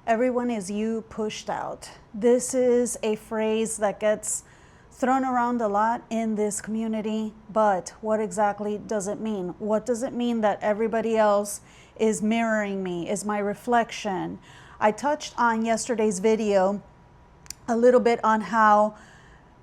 Everyone is you pushed out. This is a phrase that gets thrown around a lot in this community, but what exactly does it mean? What does it mean that everybody else is mirroring me, is my reflection? I touched on yesterday's video a little bit on how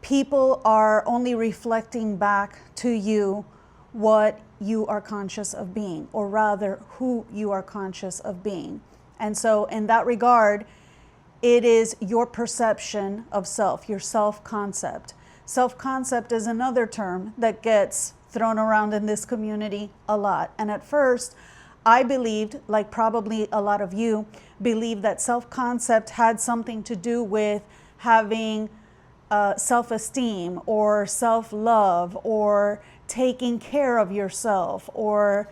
people are only reflecting back to you what you are conscious of being, or rather who you are conscious of being. And so in that regard, it is your perception of self, your self-concept. Self-concept is another term that gets thrown around in this community a lot. And at first, I believed, like probably a lot of you, believed that self-concept had something to do with having self-esteem or self-love or taking care of yourself or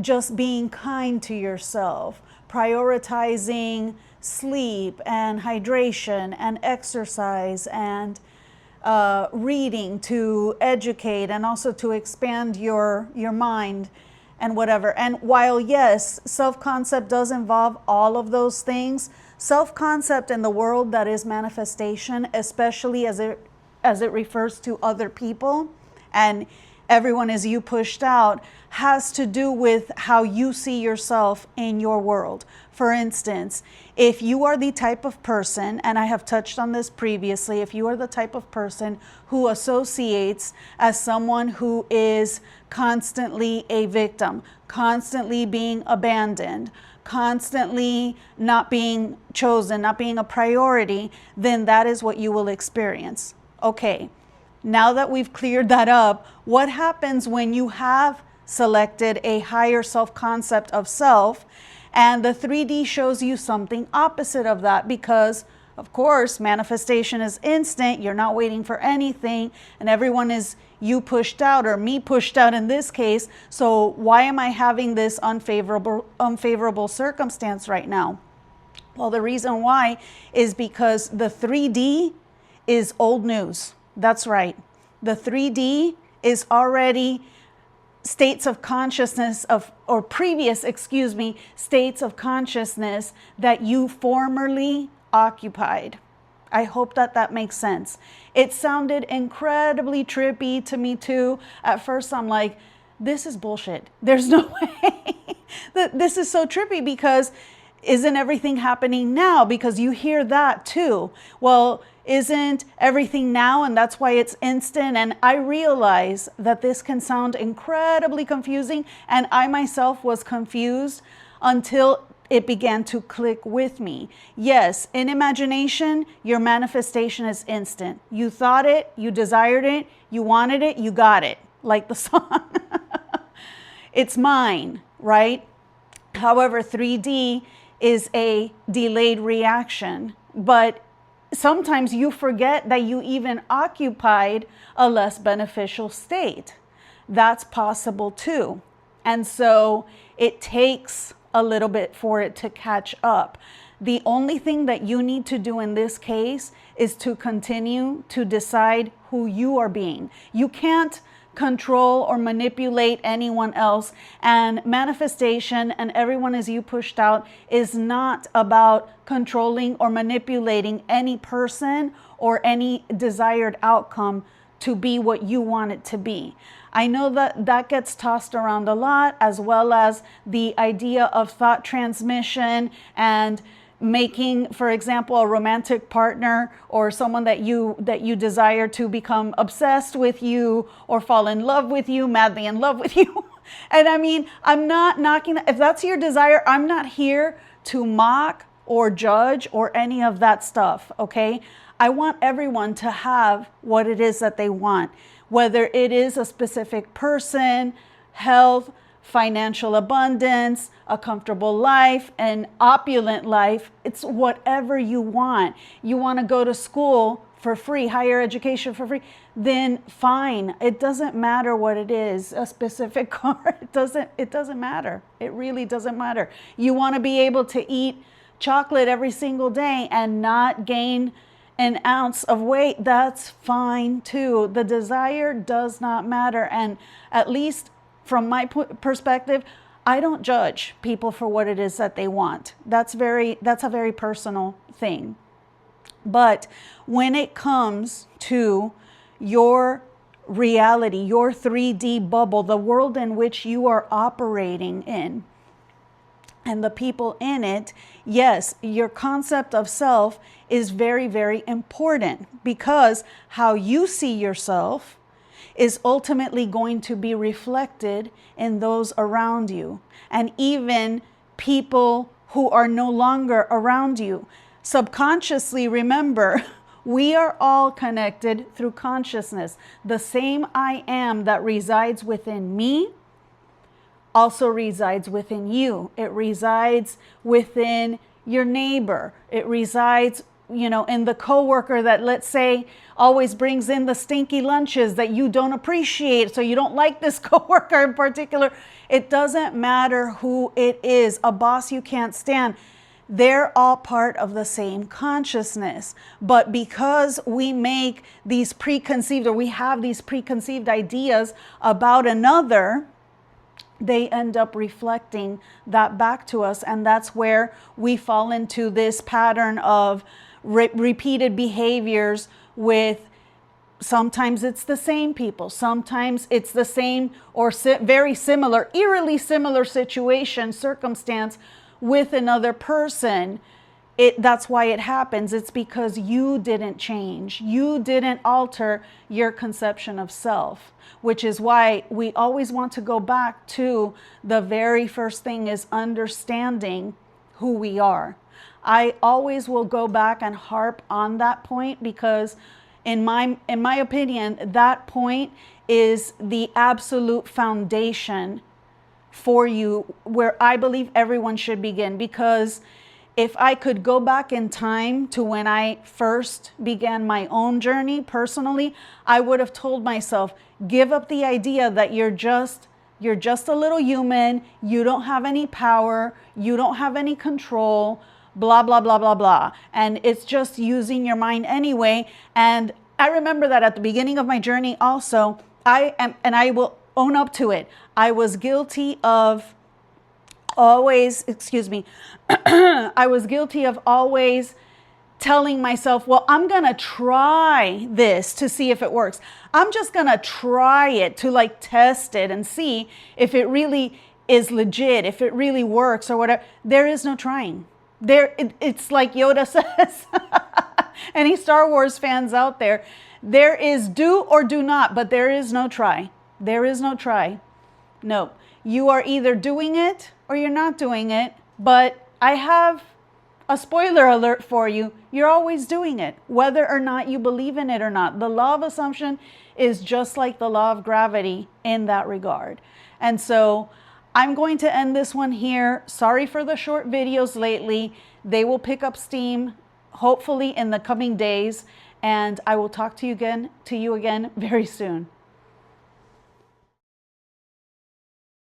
just being kind to yourself, prioritizing sleep and hydration and exercise and reading to educate and also to expand your mind and whatever. And while yes, self-concept does involve all of those things, self-concept in the world that is manifestation, especially as it refers to other people, and everyone is you pushed out, has to do with how you see yourself in your world. For instance, if you are the type of person, and I have touched on this previously, if you are the type of person who associates as someone who is constantly a victim, constantly being abandoned, constantly not being chosen, not being a priority, then that is what you will experience. Okay, now that we've cleared that up, what happens when you have selected a higher self-concept of self and the 3D shows you something opposite of that? Because of course, manifestation is instant. You're not waiting for anything, and everyone is you pushed out, or me pushed out in this case. So why am I having this unfavorable circumstance right now? Well, the reason why is because the 3D is old news. That's right. The 3D is already states of consciousness or previous states of consciousness that you formerly occupied. I hope that makes sense. It sounded incredibly trippy to me too. At first I'm like, this is bullshit. There's no way. This is so trippy because isn't everything happening now? Because you hear that too. Well, isn't everything now, and that's why it's instant? And I realize that this can sound incredibly confusing, and I myself was confused until it began to click with me. Yes, in imagination, your manifestation is instant. You thought it, you desired it, you wanted it, you got it, like the song. It's mine, right? However, 3D is a delayed reaction, but sometimes you forget that you even occupied a less beneficial state. That's possible too. And so it takes a little bit for it to catch up. The only thing that you need to do in this case is to continue to decide who you are being. You can't control or manipulate anyone else, and manifestation and everyone is you pushed out is not about controlling or manipulating any person or any desired outcome to be what you want it to be. I know that gets tossed around a lot, as well as the idea of thought transmission and making, for example, a romantic partner or someone that you desire to become obsessed with you or fall in love with you, madly in love with you. And I mean, I'm not knocking that. If that's your desire, I'm not here to mock or judge or any of that stuff, okay? I want everyone to have what it is that they want, whether it is a specific person, health, financial abundance, a comfortable life, an opulent life. It's whatever you want. You want to go to school for free, higher education for free, then fine. It doesn't matter what it is, a specific car. It doesn't matter. It really doesn't matter. You want to be able to eat chocolate every single day and not gain an ounce of weight. That's fine too. The desire does not matter. And at least from my perspective, I don't judge people for what it is that they want. That's a very personal thing. But when it comes to your reality, your 3D bubble, the world in which you are operating in, and the people in it, yes, your concept of self is very, very important, because how you see yourself is ultimately going to be reflected in those around you, and even people who are no longer around you. Subconsciously, remember, we are all connected through consciousness. The same I am that resides within me also resides within you. It resides within your neighbor. It resides, in the coworker that, let's say, always brings in the stinky lunches that you don't appreciate, so you don't like this coworker in particular. It doesn't matter who it is, a boss you can't stand. They're all part of the same consciousness. But because we make these preconceived, or we have these preconceived ideas about another, they end up reflecting that back to us. And that's where we fall into this pattern of repeated behaviors with, sometimes it's the same people, sometimes it's the same or very similar, eerily similar situation, circumstance with another person. That's why it happens. It's because you didn't change. You didn't alter your conception of self, which is why we always want to go back to the very first thing, is understanding who we are. I always will go back and harp on that point, because in my opinion, that point is the absolute foundation for you, where I believe everyone should begin. Because if I could go back in time to when I first began my own journey personally, I would have told myself, give up the idea that you're just a little human, you don't have any power, you don't have any control, blah, blah, blah, blah, blah. And it's just using your mind anyway. And I remember that at the beginning of my journey also, I will own up to it, I was guilty of always, I was guilty of always telling myself, well, I'm going to try this to see if it works. I'm just going to try it to test it and see if it really is legit, if it really works or whatever. There is no trying. It's like Yoda says, any Star Wars fans out there, there is do or do not, but there is no try. There is no try. No, you are either doing it or you're not doing it. But I have a spoiler alert for you. You're always doing it, whether or not you believe in it or not. The law of assumption is just like the law of gravity in that regard. And so I'm going to end this one here. Sorry for the short videos lately. They will pick up steam, hopefully in the coming days. And I will talk to you again very soon.